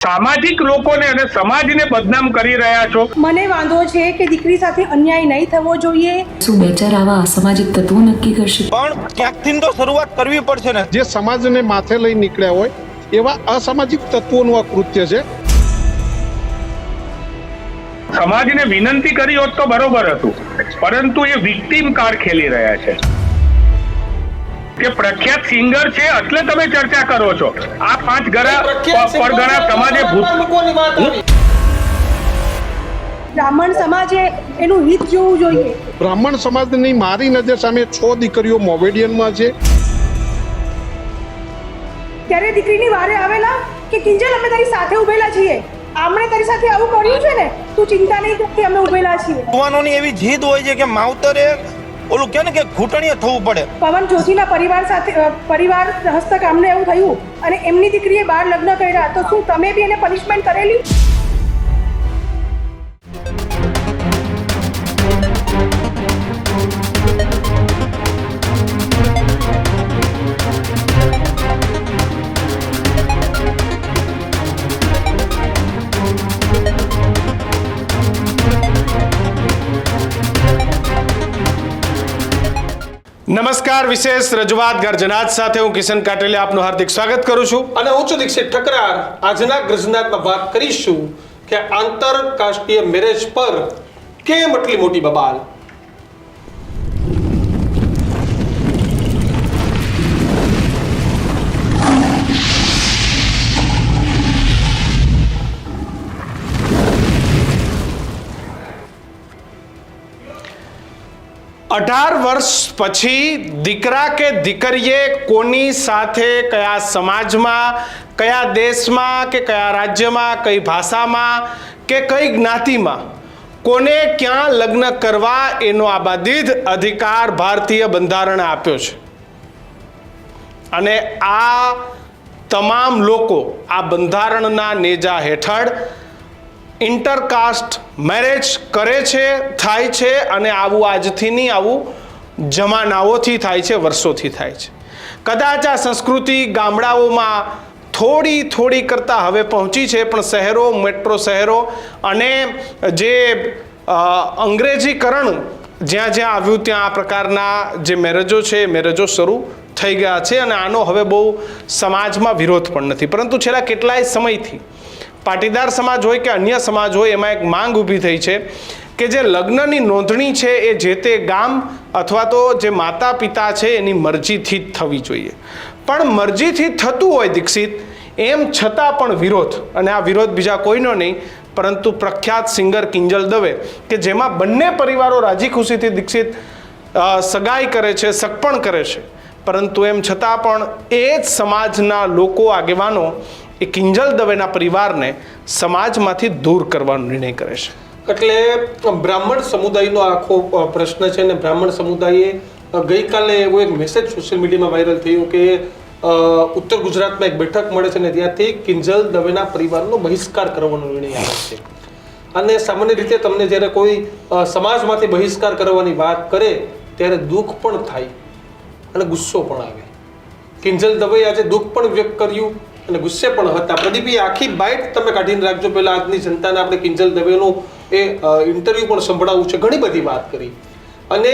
સામાજિક લોકોને અને સમાજને બદનામ કરી રહ્યા છો। મને વાંધો છે કે દીકરી સાથે અન્યાય નહીં થવો જોઈએ। શું બેચાર આવા અસામાજિક તત્વો નક્કી કરશે? પણ ક્યાંકથી તો શરૂઆત કરવી પડશે ને। જે સમાજને માથે લઈ નીકળ્યા હોય એવા અસામાજિક તત્વોનું આ કૃત્ય છે। સમાજને વિનંતી કરી હોત તો બરોબર હતું, પરંતુ એ વિક્ટીમ કાર્ડ ખેલી રહ્યા છે કે પ્રખ્યાત સિંગર છે એટલે તમે ચર્ચા કરો છો। આ 5 પરગણા સમાજે બ્રાહ્મણ સમાજે એનું હિત જોવું જોઈએ। બ્રાહ્મણ સમાજની મારી નજર સામે 6 દીકરીઓ મોમેડિયનમાં છે। ત્યારે દીકરીની વારે આવેલા કે કિંજલ અમે તારી સાથે ઉભેલા છીએ, આમણે તારી સાથે આવું કર્યું છે ને, તું ચિંતા નહીં કરતી, અમે ઉભેલા છીએ। યુવાનોની એવી જીદ હોય છે કે માવતરે ઓલું કે ને કે ઘૂંટણીએ થવું પડે। પવન જોશીના પરિવાર હસ્તક અમને એવું થયું અને એમની દીકરીએ 12 લગ્ન કર્યા, તો શું તમે બી એને પનિશમેન્ટ કરેલી? નમસ્કાર, વિશેષ રજૂઆત ગર્જનાત સાથે હું કિશન કાટેલિયા આપનું હાર્દિક સ્વાગત કરું છું અને હું છું દીક્ષિત ઠકરાર। આજના ગર્જનાતમાં વાત કરીશું કે આંતરરાષ્ટ્રીય મેરેજ પર કેમ એટલી મોટી બબાલ। 18 વર્ષ પછી દીકરા કે દીકરીએ કોની સાથે, કયા સમાજમાં, કયા દેશમાં કે કયા રાજ્યમાં, કઈ ભાષામાં કે કઈ જ્ઞાતિમાં કોને ક્યાં લગ્ન કરવા એનો આબાદિત અધિકાર ભારતીય બંધારણે આપ્યો છે। અને આ તમામ લોકો આ બંધારણના નેજા હેઠળ ઇન્ટરકાસ્ટ મેરેજ કરે છે, થાય છે, અને આવું આજથી નહીં, આવું જમાનાઓથી થાય છે, વર્ષોથી થાય છે। કદાચ આ સંસ્કૃતિ ગામડાઓમાં થોડી કરતાં હવે પહોંચી છે, પણ શહેરો, મેટ્રો શહેરો અને જે અંગ્રેજીકરણ જ્યાં આવ્યું ત્યાં આ પ્રકારના જે મેરેજો છે એ મેરેજો શરૂ થઈ ગયા છે। અને આનો હવે બહુ સમાજમાં વિરોધ પણ નથી, પરંતુ છેલ્લા કેટલાય સમયથી પાટીદાર સમાજ હોય કે અન્ય સમાજ હોય એમાં એક માંગ ઊભી થઈ છે કે જે લગ્નની નોંધણી છે એ જે તે ગામ અથવા તો જે માતા પિતા છે એની મરજીથી જ થવી જોઈએ। પણ મરજીથી થતું હોય દીક્ષિત, એમ છતાં પણ વિરોધ, અને આ વિરોધ બીજા કોઈનો નહીં પરંતુ પ્રખ્યાત સિંગર કિંજલ દવે, કે જેમાં બંને પરિવારો રાજી ખુશીથી દીક્ષિત સગાઈ કરે છે, સગપણ કરે છે, પરંતુ એમ છતાં પણ એ જ સમાજના લોકો, આગેવાનો એ કિંજલ દવેના પરિવારને સમાજમાંથી દૂર કરવાનો નિર્ણય કરે છે। એટલે બ્રાહ્મણ સમુદાયનો આખો પ્રશ્ન છે અને બ્રાહ્મણ સમુદાયે ગઈકાલે એવો એક મેસેજ સોશિયલ મીડિયામાં વાયરલ થયો કે ઉત્તર ગુજરાતમાં એક બેઠક મળે છે અને ત્યાંથી કિંજલ દવેના પરિવારનો બહિષ્કાર કરવાનો નિર્ણય આવે છે। અને સામાન્ય રીતે તમને જ્યારે કોઈ સમાજમાંથી બહિષ્કાર કરવાની વાત કરે ત્યારે દુઃખ પણ થાય અને ગુસ્સો પણ આવે। કિંજલ દવેએ આજે દુઃખ પણ વ્યક્ત કર્યું અને ગુસ્સે પણ હતા। પ્રદીપી, આખી બાઇટ તમે કાઢીને રાખજો, પહેલા આજની જનતાને આપણે કિંજલ દવેનું એ ઇન્ટરવ્યુ પણ સંભળાવવું છે। ઘણી બધી વાત કરી અને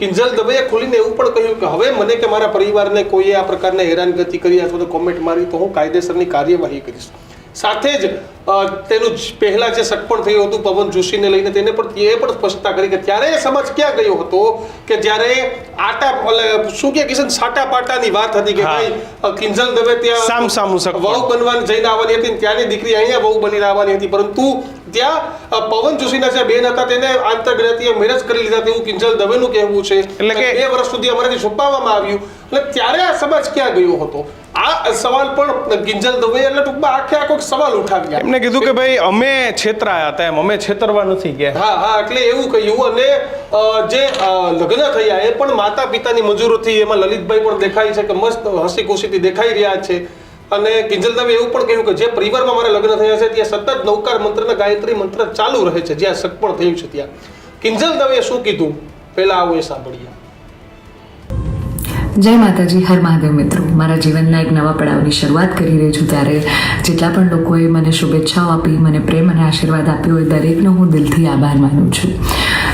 કિંજલ દવેએ ખુલીને એવું પણ કહ્યું કે હવે મને કે મારા પરિવારને કોઈએ આ પ્રકારની હેરાનગતિ કરી અથવા તો કોમેન્ટ મારી તો હું કાયદેસરની કાર્યવાહી કરીશ। સાથે જ તેનું પહેલા જે સગપણ થયું હતું પવન જોશીને લઈને, તેને પણ એ પણ સ્પષ્ટતા કરી કે ત્યારે એ સમાજ ક્યાં ગયો હતો કે જ્યારે શું કે કિશન સાટા પાટાની વાત હતી કે ભાઈ કિંજલ દવે ત્યાં વહુ બનવાની જઈને આવવાની હતી, ત્યાંની દીકરી અહીંયા વહુ બનીને આવવાની હતી, પરંતુ ત્યાં પવન જોશીના જે બેન હતા તેને આંતરજ્ઞાતીય મેરેજ કરી લીધા તેવું કિંજલ દવેનું કહેવું છે। એટલે કે 2 વર્ષ સુધી અમારાથી છુપાવવામાં આવ્યું, એટલે ત્યારે આ સમાજ ક્યાં ગયો હતો? આ સવાલ પણ કિંજલ દવે એટલે ટૂંકમાં આખો સવાલ ઉઠાવ્યા। એમને કીધું કે ભાઈ અમે છેતરાયા હતા, એમ અમે છેતરવા નથી ગયા। હા, એટલે એવું કહ્યું। અને જે લગ્ન થયા એ પણ માતા પિતાની મંજૂરીથી, એમાં લલિતભાઈ પણ દેખાય છે કે મસ્ત હસી ખુશીથી દેખાઈ રહ્યા છે। અને કિંજલ દવે એવું પણ કહ્યું કે જે પરિવારમાં મારા લગ્ન થયા છે ત્યાં સતત નવકાર મંત્ર અને ગાયત્રી મંત્ર ચાલુ રહે છે, જ્યાં સગપણ થયું છે ત્યાં। કિંજલ દવે શું કીધું પહેલા આવો એ સાંભળીએ। જય માતાજી, હર મહાદેવ મિત્રો. મારા જીવનના એક નવા પડાવની શરૂઆત કરી રહી છું ત્યારે જેટલા પણ લોકોએ મને શુભેચ્છાઓ આપી, મને પ્રેમ અને આશીર્વાદ આપ્યો હોય દરેકનો હું દિલથી આભાર માનું છું.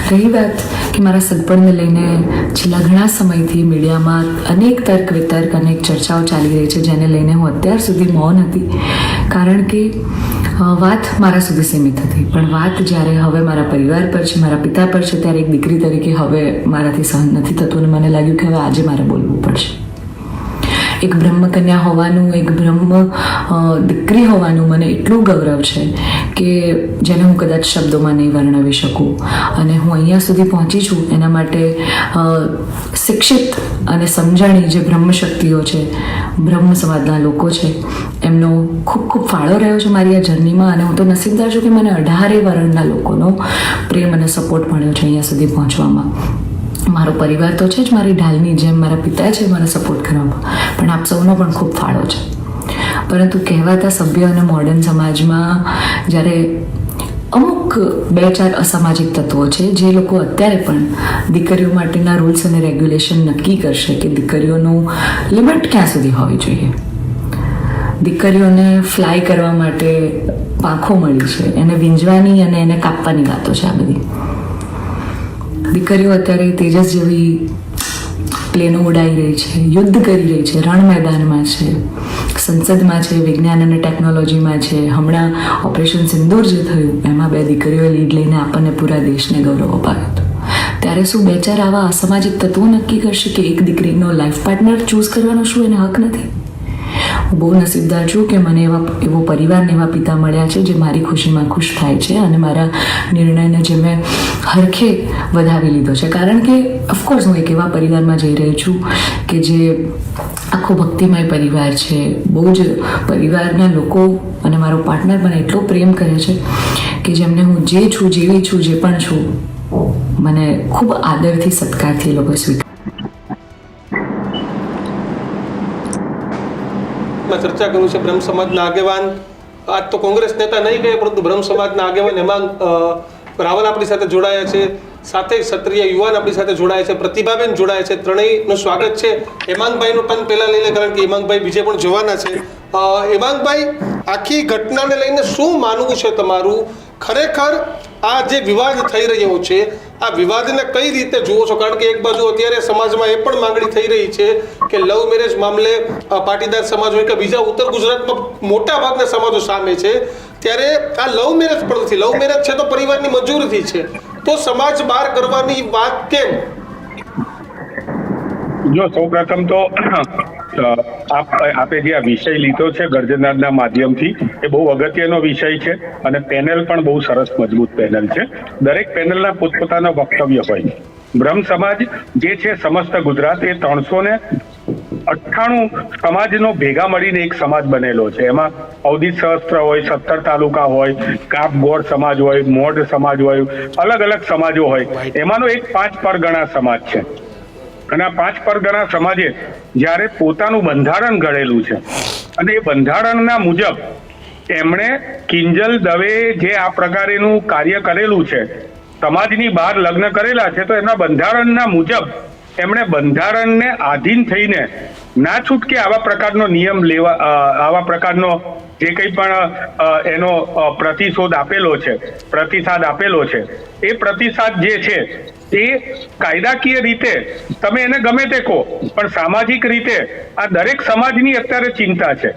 રહી વાત કે મારા સગપણને લઈને છેલ્લા ઘણા સમયથી મીડિયામાં અનેક તર્ક વિતર્ક, અનેક ચર્ચાઓ ચાલી રહી છે, જેને લઈને હું અત્યાર સુધી મૌન હતી, કારણ કે વાત મારા સુધી સીમિત હતી. પણ વાત જ્યારે હવે મારા પરિવાર પર છે, મારા પિતા પર છે, ત્યારે એક દીકરી તરીકે હવે મારાથી સહન નથી થતું અને મને લાગ્યું કે હવે આજે મારે બોલવું પડશે. એક બ્રહ્મકન્યા હોવાનું, એક બ્રહ્મ દીકરી હોવાનું મને એટલું ગૌરવ છે કે જેને હું કદાચ શબ્દોમાં નહીં વર્ણવી શકું. અને હું અહીંયા સુધી પહોંચી છું એના માટે શિક્ષિત અને સમજણી જે બ્રહ્મશક્તિઓ છે, બ્રહ્મ સમાજના લોકો છે, એમનો ખૂબ ખૂબ ફાળો રહ્યો છે મારી આ જર્નીમાં. અને હું તો નસીબદાર છું કે મને 18 વર્ણના લોકોનો પ્રેમ અને સપોર્ટ મળ્યો છે અહીંયા સુધી પહોંચવામાં. મારો પરિવાર તો છે જ, મારી ઢાલની જેમ મારા પિતા છે મને સપોર્ટ કરવામાં, પણ આપ સૌનો પણ ખૂબ ફાળો છે. પરંતુ કહેવાતા સભ્ય અને મોડર્ન સમાજમાં જ્યારે અમુક 2-4 અસામાજિક તત્વો છે જે લોકો અત્યારે પણ દીકરીઓ માટેના રૂલ્સ અને રેગ્યુલેશન નક્કી કરશે કે દીકરીઓનું લિમિટ ક્યાં સુધી હોવી જોઈએ, દીકરીઓને ફ્લાય કરવા માટે પાંખો મળી છે, એને વીંજવાની અને એને કાપવાની વાતો છે. આ બધી દીકરીઓ અત્યારે તેજસ જેવી પ્લેનો ઉડાઈ રહી છે, યુદ્ધ કરી રહી છે, રણ મેદાનમાં છે, સંસદમાં છે, વિજ્ઞાન અને ટેકનોલોજીમાં છે. હમણાં ઓપરેશન સિંદૂર જે થયું એમાં 2 દીકરીઓએ લીડ લઈને આપણને પૂરા દેશને ગૌરવ અપાવ્યો હતો. ત્યારે શું 2-4 આવા અસામાજિક તત્વો નક્કી કરશે કે એક દીકરીનો લાઈફ પાર્ટનર ચૂઝ કરવાનો શું એને હક નથી? હું બહુ નસીબદાર છું કે મને એવો પરિવારને એવા પિતા મળ્યા છે જે મારી ખુશીમાં ખુશ થાય છે અને મારા નિર્ણયને જે મેં હરખે વધાવી લીધો છે. કારણ કે ઓફકોર્સ હું એક એવા પરિવારમાં જઈ રહી છું કે જે આખો ભક્તિમય પરિવાર છે. બહુ જ પરિવારના લોકો અને મારો પાર્ટનર મને એટલો પ્રેમ કરે છે કે જેમને હું જે છું, જેવી છું, જે પણ છું, મને ખૂબ આદરથી, સત્કારથી એ લોકો સ્વીકાર. ચર્ચા કરું છે બ્રહ્મ સમાજના આગેવાન, આજ તો કોંગ્રેસ નેતા નહીં કહે પરંતુ બ્રહ્મ સમાજના આગેવાન હેમાંગ રાવલ આપણી સાથે જોડાયા છે, સાથે ક્ષત્રિય યુવાન આપણી સાથે જોડાયા છે, પ્રતિભાબેન જોડાયા છે. ત્રણેયનું સ્વાગત છે. હેમાંગભાઈનો ટન પહેલા લઈ લે, કારણ કે હેમાંગભાઈ બીજે પણ જોવાના છે. હેમાંગભાઈ, આખી ઘટનાને લઈને શું માનવું છે તમારું? ખરેખર આ જે વિવાદ થઈ રહ્યો છે, આ વિવાદને કઈ રીતે જુઓ છો? કારણ કે એક બાજુ અત્યારે સમાજમાં એ પણ માંગણી થઈ રહી છે કે લવ મેરેજ મામલે પાટીદાર સમાજ હોય કે બીજા ઉત્તર ગુજરાતમાં મોટા ભાગના સમાજો સામે છે, ત્યારે આ લવ મેરેજ પણ નથી. લવ મેરેજ છે તો પરિવારની મંજૂરીથી છે, તો સમાજ બહાર કરવાની વાત કેમ? જો સૌપ્રથમ તો આપે જે આ વિષય લીધો છે ગર્જનાના માધ્યમથી, એ બહુ અગત્યનો વિષય છે અને પેનલ પણ બહુ સરસ મજબૂત પેનલ છે. દરેક પેનલના પોતપોતાના વક્તવ્ય હોય. બ્રહ્મ સમાજ જે છે સમસ્ત ગુજરાત, એ 398 સમાજનો ભેગા મળીને એક સમાજ બનેલો છે. એમાં અવધિ સહસ્ત્ર હોય, 17 તાલુકા હોય, કાપ ગોળ સમાજ હોય, મોઢ સમાજ હોય, અલગ અલગ સમાજો હોય. એમાંનો એક 5 પરગણા સમાજ છે. અને આ 5 પરગણા સમાજે જ્યારે પોતાનું બંધારણ ઘડેલું છે અને એ બંધારણના મુજબ એમણે કિંજલ દવે જે આ પ્રકારેનું કાર્ય કરેલું છે, સમાજની બહાર લગ્ન કરેલા છે, તો એમના બંધારણના મુજબ એમણે બંધારણને આધીન થઈને ના છૂટકે આવા પ્રકારનો નિયમ લેવા, આવા પ્રકારનો જે કંઈ પણ એનો પ્રતિસાદ આપેલો છે, એ પ્રતિસાદ જે છે એ કાયદાકીય રીતે તમે એને ગમે તે કહો, પણ સામાજિક રીતે આ દરેક સમાજની અત્યારે ચિંતા છે.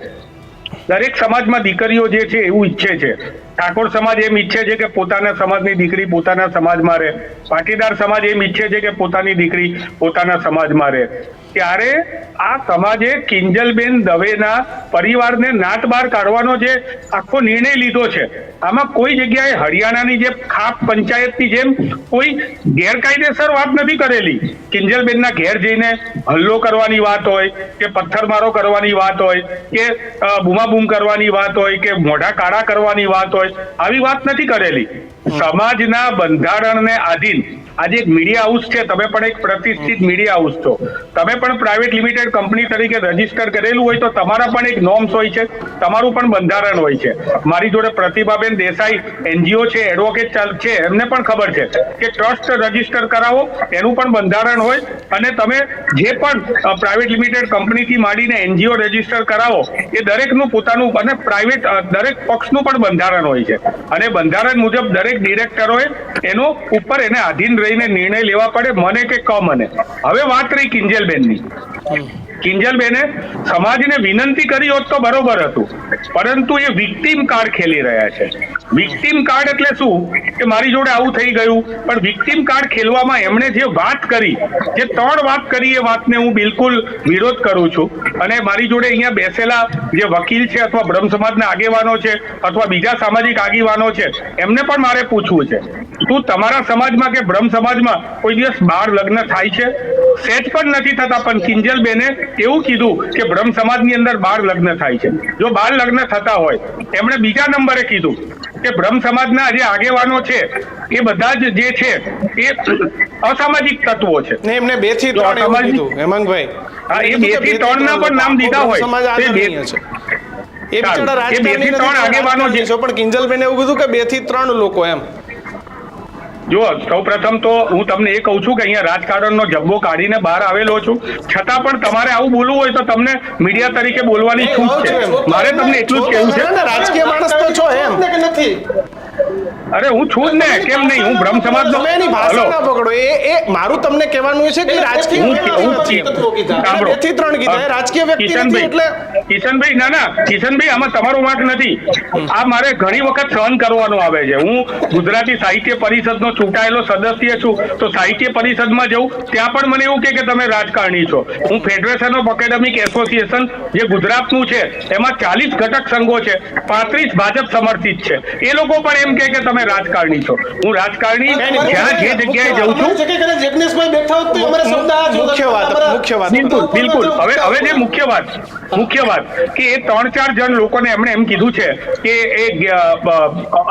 દરેક સમાજમાં દીકરીઓ જે છે એવું ઈચ્છે છે. ઠાકોર સમાજ એમ ઈચ્છે છે કે પોતાના સમાજની દીકરી પોતાના સમાજમાં રહે, પાટીદાર સમાજ એમ ઈચ્છે છે કે પોતાની દીકરી પોતાના સમાજમાં રહે. ત્યારે આ સમાજે કિંજલબેન દવેના પરિવારને નાત બહાર કાઢવાનો જે આખો નિર્ણય લીધો છે, આમાં કોઈ જગ્યાએ હરિયાણાની જે ખાપ પંચાયતની જેમ કોઈ ગેરકાયદેસર વાત નથી કરેલી. કિંજલબેનના ઘેર જઈને હલ્લો કરવાની વાત હોય કે પથ્થરમારો કરવાની વાત હોય કે બૂમાબૂમ કરવાની વાત હોય કે મોઢા કાળા કરવાની વાત હોય હોય, આવી વાત નથી કરેલી. સમાજના બંધારણને આધીન આજે એક મીડિયા હાઉસ છે, તમે પણ એક પ્રતિષ્ઠિત મીડિયા હાઉસ છો, તમે પણ પ્રાઇવેટ લિમિટેડ કંપની તરીકે રજીસ્ટર કરેલું હોય તો તમારા પણ એક નોર્મ્સ હોય છે, તમારું પણ બંધારણ હોય છે. મારી જોડે પ્રતિભાબેન દેસાઈ એનજીઓ છે, એડવોકેટ છે, એમને પણ ખબર છે કે ટ્રસ્ટ રજીસ્ટર કરાવો એનું પણ બંધારણ હોય, અને તમે જે પણ પ્રાઇવેટ લિમિટેડ કંપનીથી માંડીને એનજીઓ રજીસ્ટર કરાવો એ દરેકનું પોતાનું અને પ્રાઇવેટ દરેક પક્ષનું પણ બંધારણ હોય છે, અને બંધારણ મુજબ દરેક ડિરેક્ટરોએ એનો ઉપર એને આધીન રહીને નિર્ણય લેવા પડે, મને કે મને. હવે વાત રહી કિંજલબેનની. કિંજલબેને સમાજને વિનંતી કરી હોત તો બરોબર હતું, પરંતુ એ વિક્ટીમ કાર્ડ ખેલી રહ્યા છે. વિક્ટીમ કાર્ડ એટલે શું કે મારી જોડે આવું થઈ ગયું, પણ વિક્ટીમ કાર્ડ ખેલવામાં એમણે જે વાત કરી, જે 3 વાત કરી, એ વાતને હું બિલકુલ વિરોધ કરું છું. અને મારી જોડે અહીંયા બેસેલા જે વકીલ છે અથવા બ્રહ્મ સમાજના આગેવાનો છે અથવા બીજા સામાજિક આગેવાનો છે, એમને પણ મારે પૂછવું છે, તું તમારા સમાજમાં કે બ્રહ્મ સમાજમાં કોઈ દિવસ બાળ લગ્ન થાય છે? સેજ પણ નથી થતા. પણ કિંજલબેને એવું કીધું કે બ્રહ્મ સમાજની અંદર બાળ લગ્ન થાય છે. જો બાળ લગ્ન થતા હોય, એમણે બીજા નંબરે કીધું કે બ્રહ્મ સમાજના જે આગેવાનો છે એ બધા જ જે છે એ અસામાજિક તત્વો છે. ને એમને 2 થી 3 એવું કીધું હેમાંગભાઈ. હા, એ 2 થી 3 ના પણ નામ દીધા હોય, સમાજ એ આદરણીય છે. એ બિચારા એ 2 થી 3 આગેવાનો છે, પણ કિંજલબેન એવું કીધું કે 2 થી 3 લોકો એમ. જો સૌપ્રથમ તો હું તમને એ કહું છું કે અહીંયા રાજકારણનો જબ્બો કાઢીને બહાર આવેલો છું, છતાં પણ તમારે આવું બોલવું હોય તો તમને મીડિયા તરીકે બોલવાની છૂટ છે. મારે તમને એટલું જ કહેવું છે, રાજકીય માણસ તો છો એમ કે નથી? અરે હું છું જ ને, કેમ નહીં? હું બ્રહ્મ સમાજનો. તમે એની ભાષા ના પકડો. એ મારું તમને કહેવાનું છે કે રાજકીય સાંભળો, 2 થી 3 કીધા, રાજકીય વ્યક્તિ નથી એટલે. કિશનભાઈ, ના, કિશનભાઈ, આમાં તમારો વાંક નથી. આ મારે ઘણી વખત સહન કરવાનું આવે છે. હું ગુજરાતી સાહિત્ય પરિષદનો ચૂંટાયેલો સદસ્ય છું, તો સાહિત્ય પરિષદમાં જઉં ત્યાં પણ મને એવું કે તમે રાજકારણી છો. હું ફેડરેશન ઓફ એકેડેમિક એસોસિએશન જે ગુજરાતનું છે એમાં 40 ઘટક સંઘો છે, 35 ભાજપ સમર્થિત છે, એ લોકો પણ એમ કે તમે રાજકારણી છો. હું રાજકારણી જ્યાં જે જગ્યાએ જઉં છું. મુખ્ય વાત બિલકુલ. હવે જે મુખ્ય વાત કે એ 3-4 જણ લોકોને એમણે એમ કીધું છે કે એ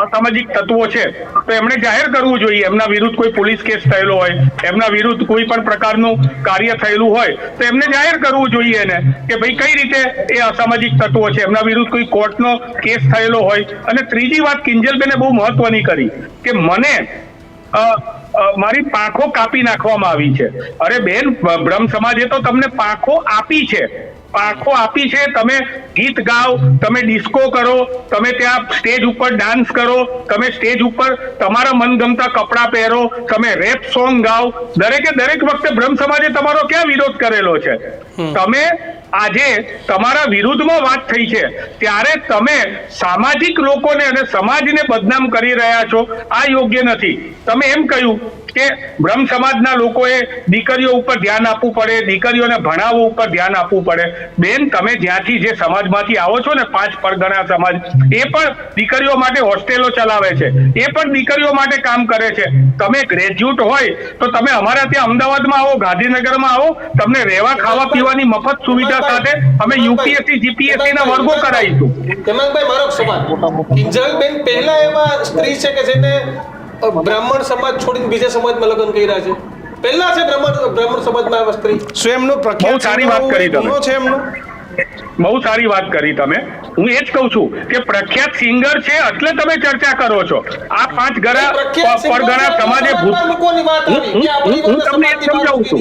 અસામાજિક તત્વો છે, તો એમણે જાહેર કરવું જોઈએ. એમના વિરુદ્ધ કોઈ પોલીસ કેસ થયેલો હોય, એમના વિરુદ્ધ કોઈ પણ પ્રકારનું કાર્ય થયેલું હોય, તો એમને જાહેર કરવું જોઈએ ને કે ભાઈ કઈ રીતે એ અસામાજિક તત્વો છે, એમના વિરુદ્ધ કોઈ કોર્ટનો કેસ થયેલો હોય. અને ત્રીજી વાત કિંજલબેને બહુ મહત્વની કરી કે મને મારી પાંખો કાપી નાખવામાં આવી છે. અરે બેન, બ્રહ્મ સમાજે તો તમને પાંખો આપી છે, તમે ગીત ગાઓ, તમે ડિસ્કો કરો, તમે ત્યાં સ્ટેજ ઉપર ડાન્સ કરો, તમે સ્ટેજ ઉપર તમારા મનગમતા કપડાં પહેરો, તમે રેપ સોંગ ગાઓ. દરેક વખતે બ્રહ્મ સમાજે તમારો ક્યાં વિરોધ કરેલો છે? તમે આજે તમારા વિરુદ્ધમાં વાત થઈ છે ત્યારે તમે સામાજિક લોકોને અને સમાજને બદનામ કરી રહ્યા છો. આ યોગ્ય નથી. તમે એમ કહ્યું કે બ્રહ્મ સમાજના લોકોએ દીકરીઓ ઉપર ધ્યાન આપવું પડે, દીકરીઓને ભણાવવા ઉપર ધ્યાન આપવું પડે. બેન, તમે જ્યાંથી જે સમાજમાંથી આવો છો ને, 5 પરગણા સમાજ, એ પણ દીકરીઓ માટે હોસ્ટેલો ચલાવે છે, એ પણ દીકરીઓ માટે કામ કરે છે. તમે ગ્રેજ્યુએટ હોય તો તમે અમારા ત્યાં અમદાવાદમાં આવો, ગાંધીનગરમાં આવો, તમને રહેવા ખાવા પીવાની મફત સુવિધા સાથે અમે યુપીએસસી જીપીએસસી ના વર્ગો કરાવીશું. હેમાંગભાઈ, મારો સવાલ, કિંજલબેન પહેલા એવા સ્ત્રી છે કે જેને બ્રાહ્મણ સમાજ છોડીને બીજા સમાજમાં લગ્ન કર્યા છે? પહેલા છે બ્રાહ્મણ સમાજમાં એવા સ્ત્રી? શું એમનું પ્રખ્યાત સારી વાત કરી તમે. છે એમનું બહુ સારી વાત કરી તમે. હું એ જ કહું છું કે પ્રખ્યાત સિંગર છે એટલે તમે ચર્ચા કરો છો. આ 5 પરગણા સમાજે હું તમને એક સમજાવું છું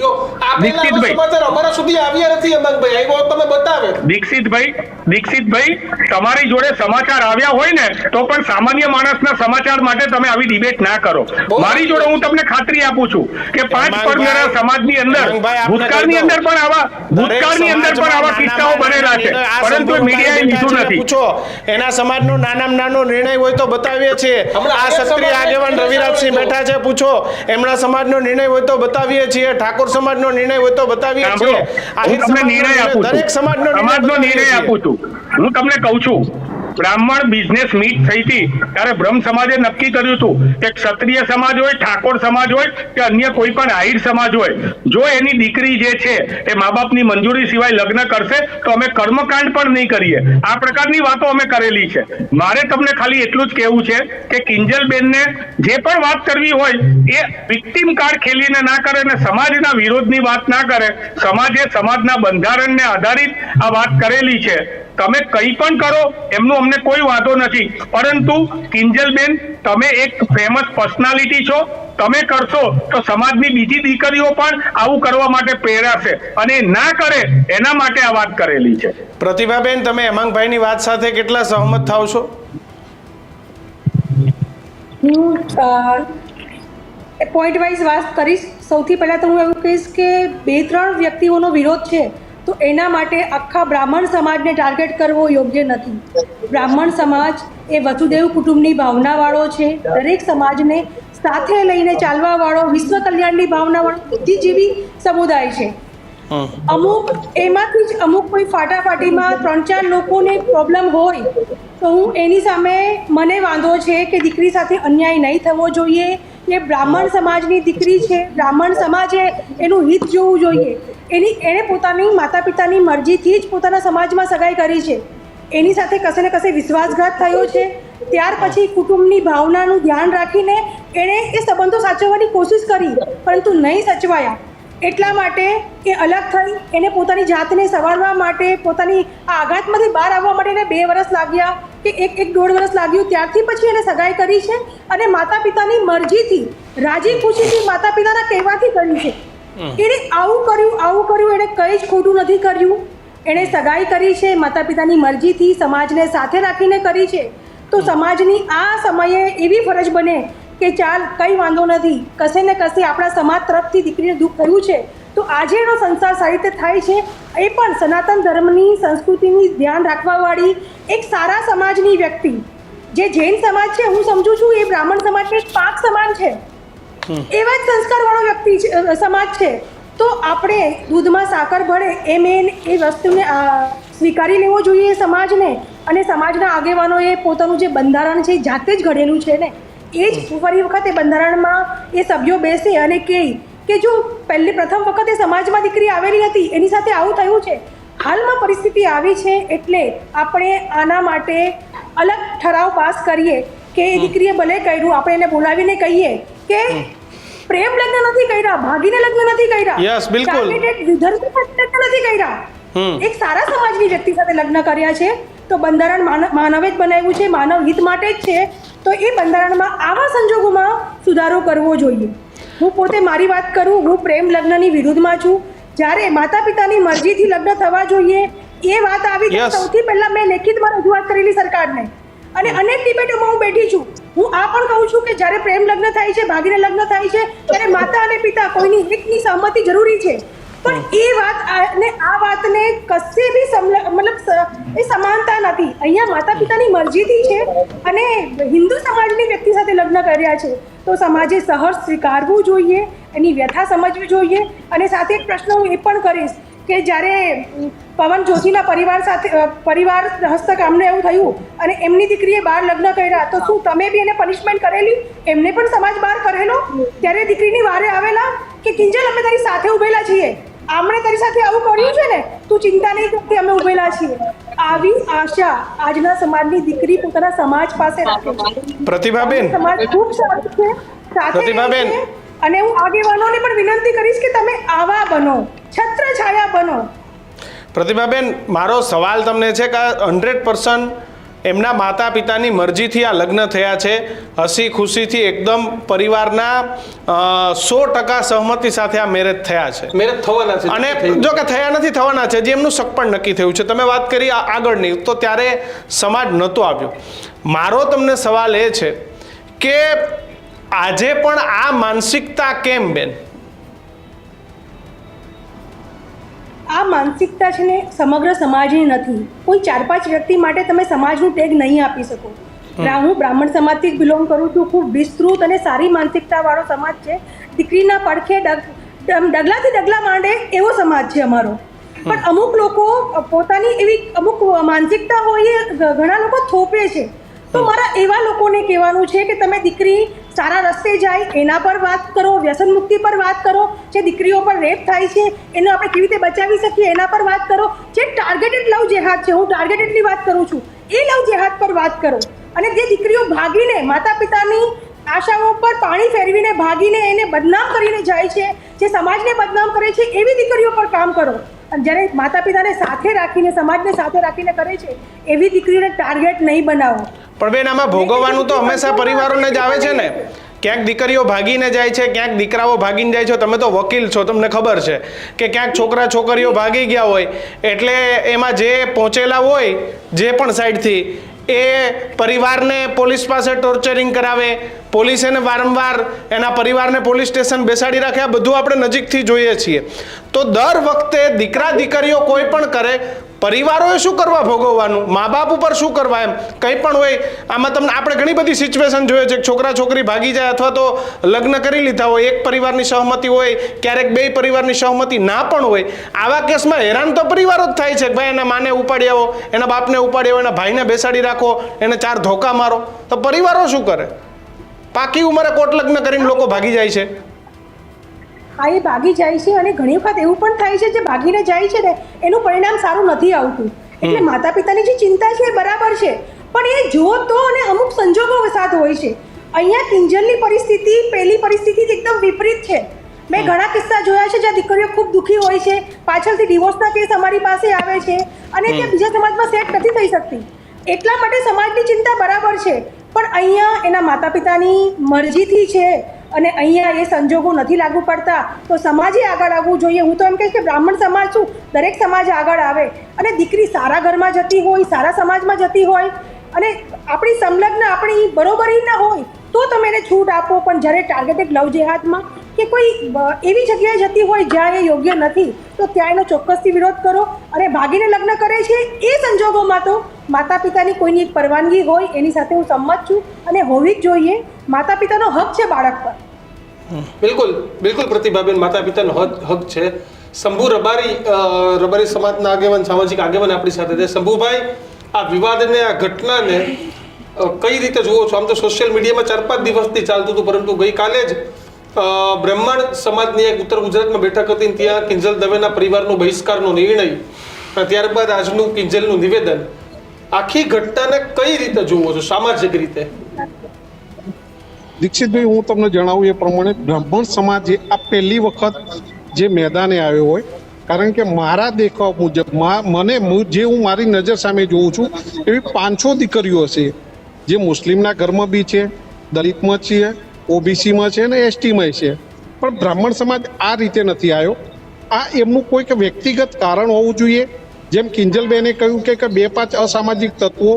દીક્ષિતભાઈ, તમારી જોડે સમાચાર આવ્યા હોય ને તો પણ સામાન્ય માણસના સમાચાર માટે તમે આવી ડિબેટ ના કરો. મારી જોડે હું તમને ખાતરી આપું છું કે 5 પરગણા સમાજની અંદર ભૂતકાળની અંદર પણ આવા કિસ્સાઓ બનેલા છે, પરંતુ મીડિયાએ લીધું નથી. પૂછો એના સમાજનો નાનામાં નાનો નિર્ણય હોય તો બતાવીએ છીએ. આ ક્ષત્રિય આગેવાન રવિરાજસિંહ બેઠા છે, પૂછો એમના સમાજનો નિર્ણય હોય તો બતાવીએ છીએ. ઠાકોર સમાજનો નિર્ણય હોય તો બતાવીએ છીએ. હું તમને નિર્ણય આપું છું, દરેક સમાજનો નિર્ણય આપું છું. હું તમને કહું છું બ્રાહ્મણ બિઝનેસ મીટ થઈ હતી ત્યારે બ્રહ્મ સમાજે નક્કી કર્યું હતું કે ક્ષત્રિય સમાજ હોય, ઠાકોર સમાજ હોય કે અન્ય કોઈ પણ આહિર સમાજ હોય, જો એની દીકરી જે છે એ મા બાપની મંજૂરી સિવાય લગ્ન કરશે તો અમે કર્મકાંડ પણ નહીં કરીએ. આ પ્રકારની વાતો અમે કરેલી છે. મારે તમને ખાલી એટલું જ કહેવું છે કે કિંજલબેનને જે પણ વાત કરવી હોય એ વિક્ટિમ કાર્ડ ખેલીને ના કરે અને સમાજના વિરોધની વાત ના કરે. સમાજે સમાજના બંધારણને આધારિત આ વાત કરેલી છે. તમે કંઈ પણ કરો એમનું અમને કોઈ વાંધો નથી, પરંતુ કિંજલબેન તમે એક ફેમસ પર્સનાલિટી છો, તમે કરશો તો સમાજની બીજી દીકરીઓ પણ આવું કરવા માટે પ્રેરાશે અને ના કરે એના માટે આ વાત કરેલી છે. પ્રતિભાબેન, તમે હેમાંગભાઈની વાત સાથે કેટલા સહમત થાવ છો? હું પોઈન્ટ વાઇઝ વાત કરીશ. સૌથી પહેલાં તો હું એવું કહીશ કે 2-3 વ્યક્તિઓનો વિરોધ છે તો એના માટે આખા બ્રાહ્મણ સમાજને ટાર્ગેટ કરવો યોગ્ય નથી. બ્રાહ્મણ સમાજ એ વસુદેવ કુટુંબની ભાવનાવાળો છે. દરેક સમાજને સાથે લઈને ચાલવાવાળો, વિશ્વ કલ્યાણની ભાવનાવાળો બુદ્ધિજીવી સમુદાય છે. અમુક એમાંથી જ અમુક કોઈ ફાટાફાટીમાં 3-4 લોકોને પ્રોબ્લેમ હોય તો હું એની સામે મને વાંધો છે કે દીકરી સાથે અન્યાય નહીં થવો જોઈએ. એ બ્રાહ્મણ સમાજની દીકરી છે, બ્રાહ્મણ સમાજે એનું હિત જોવું જોઈએ. એણે પોતાની માતા પિતાની મરજીથી જ પોતાના સમાજમાં સગાઈ કરી છે. એની સાથે કશે ને કશે વિશ્વાસઘાત થયો છે. ત્યાર પછી કુટુંબની ભાવનાનું ધ્યાન રાખીને એણે એ સંબંધો સાચવવાની કોશિશ કરી, પરંતુ નહીં સચવાયા. એટલા માટે એ અલગ થઈ. એને પોતાની જાતને સંવારવા માટે, પોતાની આ આઘાતમાંથી બહાર આવવા માટે એને 2 વર્ષ લાગ્યા કે 1-1.5 વર્ષ લાગ્યું. ત્યારથી પછી એને સગાઈ કરી છે અને માતા પિતાની મરજીથી, રાજી ખુશીથી, માતા પિતાના કહેવાથી કરી છે. એણે આવું કર્યું, એણે કંઈ જ ખોટું નથી કર્યું. એણે સગાઈ કરી છે માતા પિતાની મરજીથી, સમાજને સાથે રાખીને કરી છે. તો સમાજની આ સમયે એવી ફરજ બને કે ચાલ કંઈ વાંધો નથી, કશે ને કશે આપણા સમાજ તરફથી દીકરીને દુઃખ થયું છે તો આજે એનો સંસાર સારી રીતે થાય છે. એ પણ સનાતન ધર્મની, સંસ્કૃતિની ધ્યાન રાખવાવાળી એક સારા સમાજની વ્યક્તિ. જે જૈન સમાજ છે, હું સમજુ છું એ બ્રાહ્મણ સમાજને એક પાક સમાન છે, એવા જ સંસ્કારવાળો વ્યક્તિ સમાજ છે. તો આપણે દૂધમાં સાકર ભળે એમ એ વસ્તુને સ્વીકારી લેવો જોઈએ સમાજને. અને સમાજના આગેવાનોએ પોતાનું જે બંધારણ છે એ જાતે જ ઘડેલું છે ને, એ જ ફરી વખત એ બંધારણમાં એ સભ્યો બેસે અને કહે કે જો પ્રથમ વખત એ સમાજમાં દીકરી આવેલી હતી, એની સાથે આવું થયું છે, હાલમાં પરિસ્થિતિ આવી છે, એટલે આપણે આના માટે અલગ ઠરાવ પાસ કરીએ કે એ દીકરીએ ભલે કર્યું, આપણે એને બોલાવીને કહીએ કે પ્રેમ લગ્ન નથી કર્યા, ભાગીને લગ્ન નથી કર્યા, યસ, બિલકુલ, લગ્ન નથી કર્યા, એક સારા સમાજની વ્યક્તિ સાથે લગ્ન કર્યા છે. તો બંધારણ માનવે જ બનાવ્યું છે, માનવ હિત માટે જ છે. તો એ બંધારણમાં આવા સંજોગોમાં સુધારો કરવો જોઈએ. હું પોતે મારી વાત કરું, હું પ્રેમ લગ્નની વિરુદ્ધમાં છું. જ્યારે માતા પિતાની મરજીથી લગ્ન થવા જોઈએ એ વાત આવી તો સૌથી પહેલા મેં લેખિતમાં રજૂઆત કરેલી સરકારને, અને અનેક ડિબેટોમાં હું બેઠી છું. હું આ પણ કહું છું કે જ્યારે પ્રેમ લગ્ન થાય છે, ભાગીને લગ્ન થાય છે, ત્યારે માતા અને પિતા કોઈની એકની સહમતિ જરૂરી છે. પણ એ વાત અને આ વાતને કશે બી મતલબ એ સમાનતા નથી. અહીંયા માતા પિતાની મરજીથી છે અને હિન્દુ સમાજની વ્યક્તિ સાથે લગ્ન કર્યા છે તો સમાજે સહર્ષ સ્વીકારવું જોઈએ, એની વ્યથા સમજવી જોઈએ. અને સાથે એક પ્રશ્ન હું એ પણ કરીશ કે જ્યારે પવન જોશીના પરિવાર હસ્તક અમને એવું થયું અને એમની દીકરીએ બહાર લગ્ન કર્યા, તો શું તમે બી એને પનિશમેન્ટ કરેલી? એમને પણ સમાજ બહાર કરેલો. ત્યારે દીકરીની વારે આવેલા કે કિંજલ અમે તારી સાથે ઉભેલા છીએ, આમણે તારી સાથે આવું કર્યું છે ને, તું ચિંતા નહીં કરતી, અમે ઉભેલા છીએ. આવી આશા આજના સમાજની દીકરી પોતાના સમાજ પાસે રાખે છે. પ્રતિભાબેન, સમાજ ખૂબ સારું છે, પ્રતિભાબેન, અને હું આગેવાનોને પણ વિનંતી કરીશ કે તમે આવા બનો, છત્રછાયા બનો. પ્રતિભાબેન, મારો સવાલ તમને છે કે 100% એમના માતા પિતાની મરજીથી આ લગ્ન થયા છે, હસી ખુશીથી એકદમ પરિવારના 100% સહમતિ સાથે આ મેરેજ થયા છે, મેરેજ થવાના છે, અને જો કે થયા નથી, થવાના છે, જે એમનું સગપણ નક્કી થયું છે. તમે વાત કરી આગળની, તો ત્યારે સમાજ નહોતો આવ્યો. મારો તમને સવાલ એ છે કે આજે પણ આ માનસિકતા કેમ બેન? આ માનસિકતા છે ને સમગ્ર સમાજની નથી. કોઈ 4-5 વ્યક્તિ માટે તમે સમાજનું ટેગ નહીં આપી શકો. હું બ્રાહ્મણ સમાજથી જ બિલોંગ કરું છું. ખૂબ વિસ્તૃત અને સારી માનસિકતાવાળો સમાજ છે. દીકરીના પડખે ડગલાથી ડગલા માંડે એવો સમાજ છે અમારો. પણ અમુક લોકો પોતાની એવી અમુક માનસિકતા હોય એ ઘણા લોકો થોપે છે. તો મારા એવા લોકોને કહેવાનું છે કે તમે દીકરી સારા રસ્તે જાય એના પર વાત કરો, વ્યસન મુક્તિ પર વાત કરો, જે દીકરીઓ પર રેપ થાય છે એને આપણે કેવી રીતે બચાવી શકીએ એના પર વાત કરો. જે ટાર્ગેટેડ લવ જેહાદ છે, હું ટાર્ગેટેડની વાત કરું છું, એ લવ જેહાદ પર વાત કરો. અને જે દીકરીઓ ભાગીને માતા પિતાની આશાઓ પર પાણી ફેરવીને ભાગીને એને બદનામ કરીને જાય છે, જે સમાજને બદનામ કરે છે, એવી દીકરીઓ પર કામ કરો. અને જ્યારે માતા પિતાને સાથે રાખીને સમાજને સાથે રાખીને કરે છે એવી દીકરીઓને ટાર્ગેટ નહીં બનાવો. પણ બેન, આમાં ભોગવવાનું તો હંમેશા પરિવારોને જ આવે છે ને. ક્યાંક દીકરીઓ ભાગીને જાય છે, ક્યાંક દીકરાઓ ભાગીને જાય છે. તમે તો વકીલ છો, તમને ખબર છે કે ક્યાંક છોકરા છોકરીઓ ભાગી ગયા હોય એટલે એમાં જે પહોંચેલા હોય જે પણ સાઈડથી એ પરિવારને પોલીસ પાસે ટોર્ચરિંગ કરાવે, પોલીસ એને વારંવાર એના પરિવારને પોલીસ સ્ટેશન બેસાડી રાખે. આ બધું આપણે નજીકથી જોઈએ છીએ. તો દર વખતે દીકરા દીકરીઓ કોઈ પણ કરે, પરિવારોએ શું કરવા ભોગવવાનું, મા બાપ ઉપર શું કરવા, એમ કંઈ પણ હોય. આમાં તમને આપણે ઘણી બધી સિચ્યુએશન જોઈએ છે કે છોકરા છોકરી ભાગી જાય અથવા તો લગ્ન કરી લીધા હોય, એક પરિવારની સહમતિ હોય, ક્યારેક બે પરિવારની સહમતિ ના પણ હોય. આવા કેસમાં હેરાન તો પરિવારો જ થાય છે કે ભાઈ એના માને ઉપાડી આવો, એના બાપને ઉપાડી આવો, એના ભાઈને બેસાડી રાખો, એને 4 ધોકા મારો. તો પરિવારો શું કરે? પાકી ઉંમરે કોટ લગ્ન કરીને લોકો ભાગી જાય છે. હા, એ ભાગી જાય છે. અને ઘણી વખત એવું પણ થાય છે જે ભાગીને જાય છે ને એનું પરિણામ સારું નથી આવતું. એટલે માતા પિતાની જે ચિંતા છે એ બરાબર છે, પણ એ જો તો અને અમુક સંજોગો સાથ હોય છે. અહીંયા કિંજલની પરિસ્થિતિ પહેલી પરિસ્થિતિ એકદમ વિપરીત છે. મેં ઘણા કિસ્સા જોયા છે જ્યાં દીકરીઓ ખૂબ દુઃખી હોય છે, પાછળથી ડિવોર્સના કેસ અમારી પાસે આવે છે અને તે બીજા સમાજમાં સેટ નથી થઈ શકતી. એટલા માટે સમાજની ચિંતા બરાબર છે, પણ અહીંયા એના માતા પિતાની મરજીથી છે અને અહીંયા એ સંજોગો નથી લાગુ પડતા તો સમાજે આગળ આવવું જોઈએ. હું તો એમ કહીશ કે બ્રાહ્મણ સમાજ શું, દરેક સમાજ આગળ આવે અને દીકરી સારા ઘરમાં જતી હોય, સારા સમાજમાં જતી હોય અને આપણી સંલગ્ન આપણી બરોબરી ના હોય તો તમે એને છૂટ આપો. પણ જ્યારે ટાર્ગેટેડ લવ જેહાદમાં કે કોઈ એવી જગ્યાએ જતી હોય જ્યાં એ યોગ્ય નથી તો ત્યાં એનો ચોક્કસથી વિરોધ કરો. અને ભાગીને લગ્ન કરે છે એ સંજોગોમાં તો માતા પિતાની કોઈની એક પરવાનગી હોય, એની સાથે હું સંમત છું અને હોવી જ જોઈએ. માતા પિતાનો હક છે બાળક પર. બિલકુલ બિલકુલ પ્રતિભાબેન, માતા પિતાનો હક છે. શંભુ રબારી સમાજના આગેવાન, સામાજિક આગેવાન આપણી સાથે છે. શંભુભાઈ, આ વિવાદને, આ ઘટનાને કઈ રીતે જુઓ છો? આમ તો સોશિયલ મીડિયામાં 4-5 દિવસથી ચાલતું હતું, પરંતુ ગઈકાલે જ બ્રાહ્મણ સમાજની એક ઉત્તર ગુજરાતમાં બેઠક હતી, ત્યાં કિંજલ દવેના પરિવારનો બહિષ્કારનો નિર્ણય, ત્યારબાદ આજનું કિંજલનું નિવેદન. આખી ઘટનાને કઈ રીતે જુઓ છો સામાજિક રીતે? દીક્ષિતભાઈ, હું તમને જણાવું એ પ્રમાણે બ્રાહ્મણ સમાજે આ પહેલી વખત જે મેદાને આવ્યો હોય, કારણ કે મારા દેખાવ મુજબ જે હું મારી નજર સામે જોઉં છું એવી 500 દીકરીઓ છે જે મુસ્લિમના ઘરમાં બી છે, દલિતમાં છે, ઓબીસીમાં છે અને એસટીમાં છે. પણ બ્રાહ્મણ સમાજ આ રીતે નથી આવ્યો. આ એમનું કોઈક વ્યક્તિગત કારણ હોવું જોઈએ. જેમ કિંજલબેને કહ્યું કે 2-5 અસામાજિક તત્વો,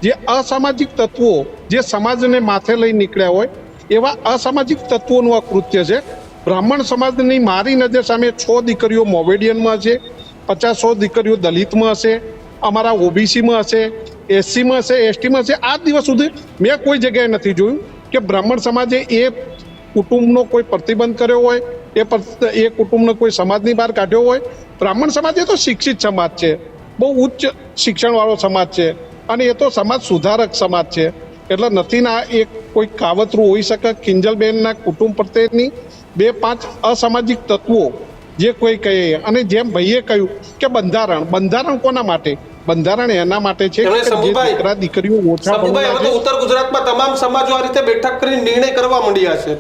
જે અસામાજિક તત્વો જે સમાજને માથે લઈ નીકળ્યા હોય એવા અસામાજિક તત્વોનું આ કૃત્ય છે. બ્રાહ્મણ સમાજની મારી નજર સામે 6 દીકરીઓ મોમેડિયનમાં છે, 50-100 દીકરીઓ દલિતમાં હશે, અમારા ઓબીસીમાં હશે, એસસીમાં હશે, એસટીમાં હશે. આજ દિવસ સુધી મેં કોઈ જગ્યાએ નથી જોયું કે બ્રાહ્મણ સમાજે એ કુટુંબનો કોઈ પ્રતિબંધ કર્યો હોય, એ કુટુંબને કોઈ સમાજની બહાર કાઢ્યો હોય. બ્રાહ્મણ સમાજ એ તો શિક્ષિત સમાજ છે, બહુ ઉચ્ચ શિક્ષણવાળો સમાજ છે અને એ તો સમાજ સુધારક સમાજ છે. એટલે નથી ના એક કોઈ કાવતરું હોઈ શકે કિંજલબેનના કુટુંબ પ્રત્યેની. 2-5 અસામાજિક તત્વો જે કોઈ કહે, અને જેમ ભાઈએ કહ્યું કે બંધારણ કોના માટે? બંધારણ એના માટે છે કે જે દીકરા દીકરીઓ ઓછા ઉત્તર ગુજરાતમાં તમામ સમાજો આ રીતે બેઠક કરીને નિર્ણય કરવા માંડ્યા છે.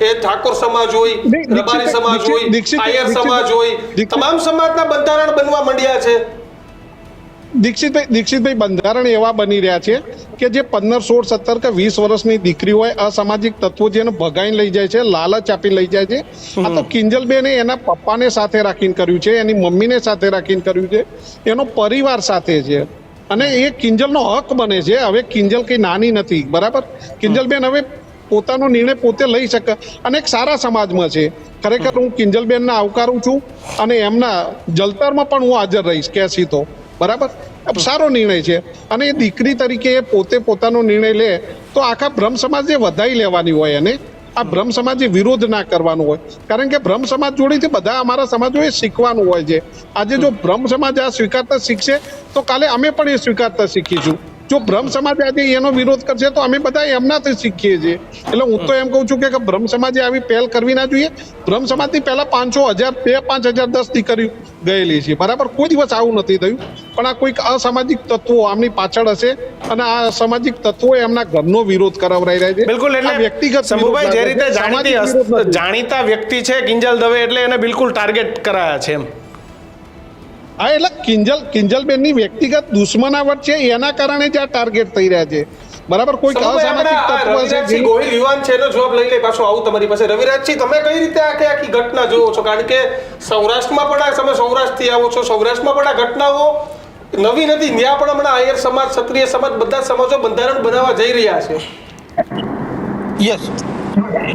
એ ઠાકોર સમાજ હોય, રબારી સમાજ હોય, આયર સમાજ હોય, તમામ સમાજના બંધારણ બનવા માંડ્યા છે. દીક્ષિતભાઈ, બંધારણ એવા બની રહ્યા છે કે જે 15, 16, 17 કે 20 વર્ષની દીકરી હોય, અસામાજિક તત્વો જેને ભગાઈને લઈ જાય છે, લાલચ આપી લઈ જાય છે. આ તો કિંજલબેને એના પપ્પાને સાથે રાખીને કર્યું છે, એની મમ્મીને સાથે રાખીને કર્યું છે, એનો પરિવાર સાથે છે અને એ કિંજલનો હક બને છે. હવે કિંજલ કઈ નાની નથી, બરાબર? કિંજલબેન હવે પોતાનો નિર્ણય પોતે લઈ શકે અને એક સારા સમાજમાં છે. ખરેખર હું કિંજલબેનને આવકારું છું અને એમના જલતરમાં પણ હું હાજર રહીશ ક્યાંસી તો, બરાબર? સારો નિર્ણય છે અને એ દીકરી તરીકે પોતે પોતાનો નિર્ણય લે તો આખા બ્રહ્મ સમાજે વધાઈ લેવાની હોય એને આ બ્રહ્મ સમાજે વિરોધ ના કરવાનો હોય, કારણ કે બ્રહ્મ સમાજ જોડેથી બધા અમારા સમાજોએ શીખવાનું હોય છે. આજે જો બ્રહ્મ સમાજ આ સ્વીકારતા શીખશે તો કાલે અમે પણ એ સ્વીકારતા શીખીશું. જો બ્રહ્મ સમાજ આજે એનો વિરોધ કરશે તો અમે બધા એમનાથી શીખીએ છીએ. એટલે હું તો એમ કહું છું કે બ્રહ્મ સમાજે આવી પહેલ કરવી ના જોઈએ. બ્રહ્મ સમાજની પહેલા 5,000, 2,000, 5,000, 10 દીકરીઓ ગયેલી છે, બરાબર, કોઈ દિવસ આવું નથી થયું. પણ આ કોઈક અસામાજિક તત્વો આમની પાછળ હશે અને આ અસામાજિક તત્વો એમના ઘરનો વિરોધ કરાવરાઈ રહ્યા છે. બિલકુલ, આ એટલે વ્યક્તિગત શંભુભાઈ જે રીતે સામાજિક વિરોધ નથી. જાણીતા વ્યક્તિ છે કિંજલ દવે, એટલે એને બિલકુલ ટાર્ગેટ કરાયા છે એમ. હા, એટલે કિંજલબેનની વ્યક્તિગત દુશ્મનાવટ છે, એના કારણે જ આ ટાર્ગેટ થઈ રહ્યા છે, બરાબર. કોઈ અસામાજિક તત્વ છે રવિરાજસિંહ ગોહિલ યુવાન છે એનો જવાબ લઈ લે, પાછો આવું તમારી પાસે. રવિરાજસિંહ, તમે કઈ રીતે આખી ઘટના જોવો છો? કારણ કે સૌરાષ્ટ્રમાં પણ તમે સૌરાષ્ટ્રથી આવો છો, સૌરાષ્ટ્રમાં પણ આ ઘટનાઓ નવી નથી. ત્યાં પણ હમણાં આયર સમાજ, ક્ષત્રિય સમાજ, બધા સમાજો બંધારણ બનાવવા જઈ રહ્યા છે. યસ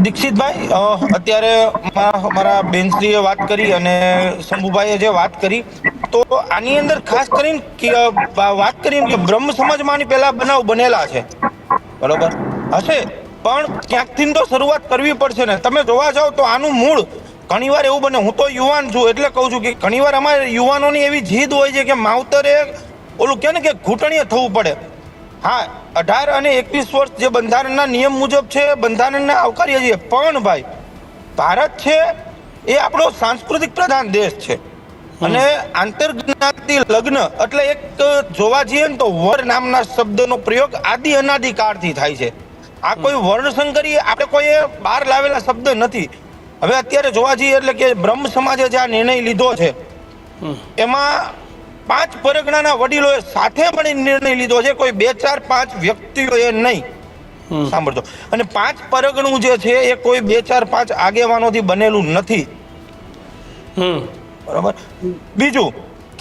દીક્ષિતભાઈ, અત્યારે મારા બેનશ્રીએ વાત કરી અને શંભુભાઈએ જે વાત કરી, તો આની અંદર ખાસ કરીને વાત કરીને કે બ્રહ્મ સમાજમાં આની પહેલા બનાવ બનેલા છે, બરોબર હશે, પણ ક્યાંકથી તો શરૂઆત કરવી પડશે ને. તમે જોવા જાઓ તો આનું મૂળ ઘણીવાર એવું બને, હું તો યુવાન છું એટલે કહું છું કે ઘણીવાર અમારે યુવાનોની એવી જીદ હોય છે કે માવતરે ઓલું કહે ને કે ઘૂંટણીએ થવું પડે. હા, 18 અને 21 વર્ષ જે બંધારણના નિયમ મુજબ છે, બંધારણને આવકારીએ છીએ, પણ ભાઈ ભારત છે એ આપણો સાંસ્કૃતિક પ્રધાન દેશ છે અને આંતરજ્ઞાતિ લગ્ન એટલે એક જોવા જઈએ ને તો વર નામના શબ્દનો પ્રયોગ આદિ અનાદિકાળથી થાય છે. આ કોઈ વર્ણસંકરી આપણે કોઈ બહાર લાવેલા શબ્દ નથી. હવે અત્યારે જોવા જઈએ એટલે કે બ્રહ્મ સમાજે જે આ નિર્ણય લીધો છે એમાં 5 પરગણાના વડીલોએ સાથે મળી નિર્ણય લીધો છે, કોઈ 2, 4, 5 વ્યક્તિઓએ નહીં. સાંભળજો, અને 5 પરગણું જે છે એ કોઈ 2, 4, 5 આગેવાનોથી બનેલું નથી, બરાબર. બીજું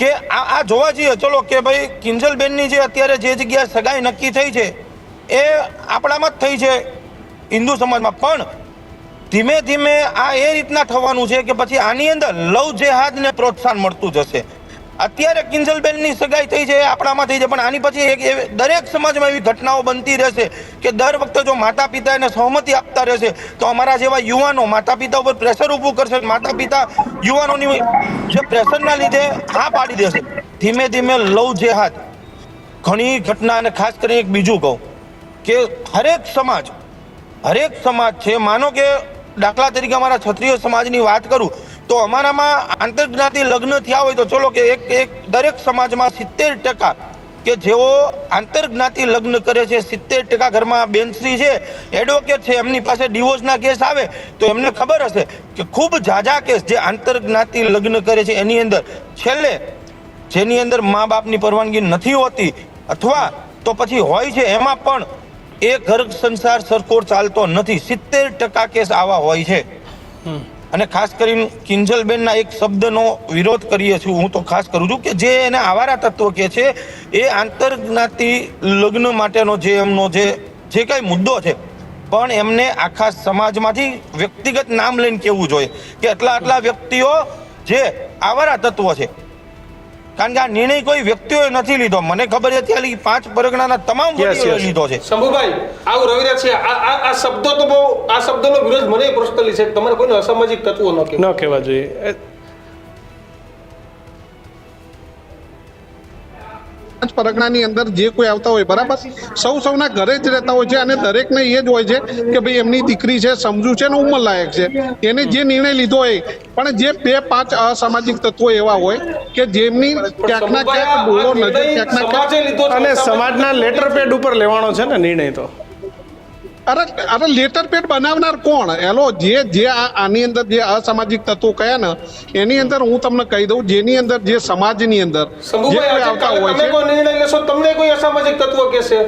કે આ જોવા જઈએ, ચલો કે ભાઈ કિંજલબેનની જે અત્યારે જે જગ્યાએ સગાઈ નક્કી થઈ છે એ આપણામાં જ થઈ છે હિન્દુ સમાજમાં, પણ ધીમે ધીમે આ એ રીતના થવાનું છે કે પછી આની અંદર લવ જેહાદને પ્રોત્સાહન મળતું જશે. અત્યારે કિંજલબેનની સગાઈ થઈ છે આપણામાં થઈ છે, પણ આની પછી દરેક સમાજમાં એવી ઘટનાઓ બનતી રહેશે કે દર વખતે જો માતા પિતા એને સહમતિ આપતા રહેશે તો અમારા જેવા યુવાનો માતા પિતા ઉપર પ્રેશર ઊભું કરશે, માતા પિતા યુવાનોની જે પ્રેશરના લીધે હા પાડી દેશે. ધીમે ધીમે લવ જેહાદ ઘણી ઘટના, અને ખાસ કરીને એક બીજું કહું કે હરેક સમાજ છે, માનો કે દાખલા તરીકે અમારા ક્ષત્રિય સમાજની વાત કરું તો અમારામાં આંતરજ્ઞાતિ લગ્ન થયા હોય તો ચલો કે એક દરેક સમાજમાં 70% કે જેઓ આંતરજ્ઞાતિ લગ્ન કરે છે, 70% ઘરમાં બેનશ્રી છે, એડવોકેટ છે, એમની પાસે ડિવોર્સના કેસ આવે તો એમને ખબર હશે કે ખૂબ ઝાઝા કેસ જે આંતરજ્ઞાતિ લગ્ન કરે છે એની અંદર છેલ્લે જેની અંદર મા બાપની પરવાનગી નથી હોતી અથવા તો પછી હોય છે એમાં પણ એ ઘર સંસાર સરખો ચાલતો નથી. 70% કેસ આવા હોય છે. અને ખાસ કરીને કિંજલબેનના એક શબ્દનો વિરોધ કરીએ છીએ, હું તો ખાસ કરું છું કે જે એને આવારા તત્વ કહે છે એ આંતરજ્ઞાતિ લગ્ન માટેનો જે એમનો જે કાંઈ મુદ્દો છે, પણ એમને આખા સમાજમાંથી વ્યક્તિગત નામ લઈને કહેવું જોઈએ કે આટલા વ્યક્તિઓ જે આવારા તત્વો છે, કારણ કે આ નિર્ણય કોઈ વ્યક્તિઓએ નથી લીધો. મને ખબર છે ત્યાં 5 પરગણાના તમામ વડીલોએ લીધો છે. શંભુભાઈ, આવું રવિરાજસિંહ, આ શબ્દો તો બહુ, આ શબ્દનો વિરોધ મને પર્સનલી છે, તમારે કોઈને અસામાજિક તત્વો ન કહેવા જોઈએ. 5 પરગણાની અંદર જે કોઈ આવતા હોય, બરાબર, સૌના ઘરે જ રહેતા હોય છે અને દરેકને એ જ હોય છે કે ભાઈ એમની દીકરી છે, સમજુ છે ને ઉંમર લાયક છે, એને જે નિર્ણય લીધો હોય. પણ જે 2-5 અસામાજિક તત્વો એવા હોય કે જેમની ક્યાંક ના ક્યાંક બોલો નજર ક્યાંક ના ક્યાંક, અને સમાજના લેટર પેડ ઉપર લેવાનો છે ને નિર્ણય. તો અરે લેટર પેડ બનાવનાર કોણ? એલો જે આની અંદર જે અસામાજિક તત્વો કયા ને એની અંદર હું તમને કહી દઉં, જેની અંદર જે સમાજની અંદર જે કોઈ આવતા હોય છે, કોઈ નિર્ણય લેશો તમને કોઈ અસામાજિક તત્વો કહેશે?